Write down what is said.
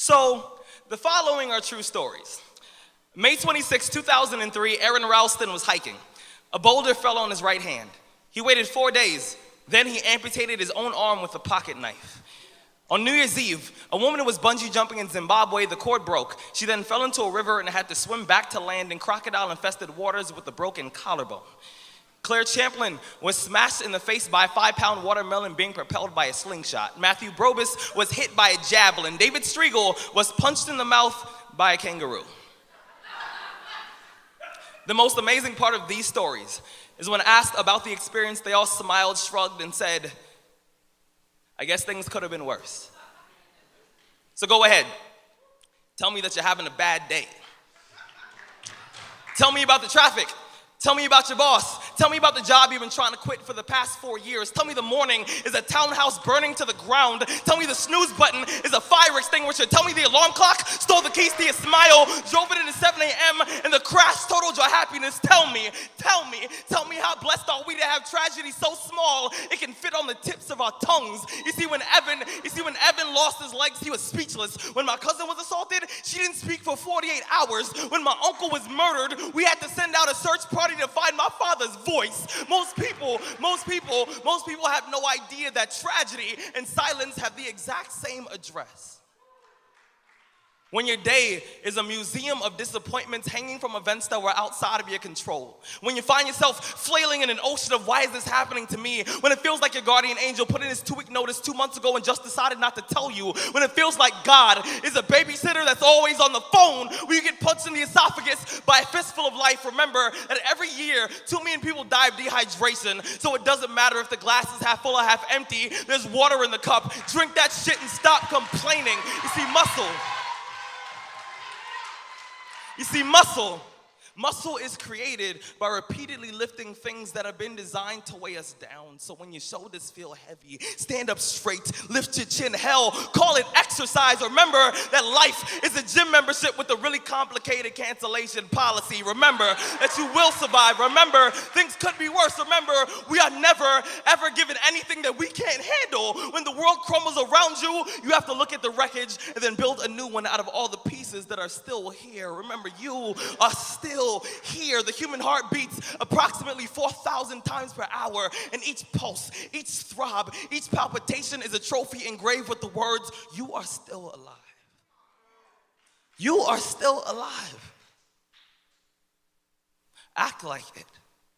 So, the following are true stories. May 26, 2003, Aaron Ralston was hiking. A boulder fell on his right hand. He waited 4 days. Then he amputated his own arm with a pocket knife. On New Year's Eve, a woman was bungee jumping in Zimbabwe. The cord broke. She then fell into a river and had to swim back to land in crocodile-infested waters with a broken collarbone. Claire Champlin was smashed in the face by a 5-pound watermelon being propelled by a slingshot. Matthew Brobus was hit by a javelin. David Striegel was punched in the mouth by a kangaroo. The most amazing part of these stories is when asked about the experience, they all smiled, shrugged, and said, I guess things could have been worse. So go ahead. Tell me that you're having a bad day. Tell me about the traffic. Tell me about your boss. Tell me about the job you've been trying to quit for the past 4 years. Tell me the morning is a townhouse burning to the ground. Tell me the snooze button is a fire extinguisher. Tell me the alarm clock stole the keys to your smile, drove it into 7 a.m., and the crash totaled your happiness. Tell me how blessed are we to have tragedy so small it can fit on the tips of our tongues. You see, when Evan lost his legs, he was speechless. When my cousin was assaulted, she didn't speak for 48 hours. When my uncle was murdered, we had to send out a search party to find my father's voice. Most people have no idea that tragedy and silence have the exact same address. When your day is a museum of disappointments hanging from events that were outside of your control. When you find yourself flailing in an ocean of why is this happening to me? When it feels like your guardian angel put in his 2-week notice 2 months ago and just decided not to tell you. When it feels like God is a babysitter that's always on the phone. When you get punched in the esophagus by a fistful of life. Remember that every year 2 million people die of dehydration. So it doesn't matter if the glass is half full or half empty. There's water in the cup. Drink that shit and stop complaining. You see, muscle is created by repeatedly lifting things that have been designed to weigh us down. So when your shoulders feel heavy, stand up straight, lift your chin. Hell, call it exercise. Remember that life is a gym membership with a really complicated cancellation policy. Remember that you will survive. Remember, things could be worse. Remember, we are never, ever given anything that we can't handle. When the world crumbles around you, you have to look at the wreckage and then build a new one out of all the pieces that are still here. Remember, you are still here. The human heart beats approximately 4,000 times per hour, and each pulse, each throb, each palpitation is a trophy engraved with the words, you are still alive. You are still alive. Act like it.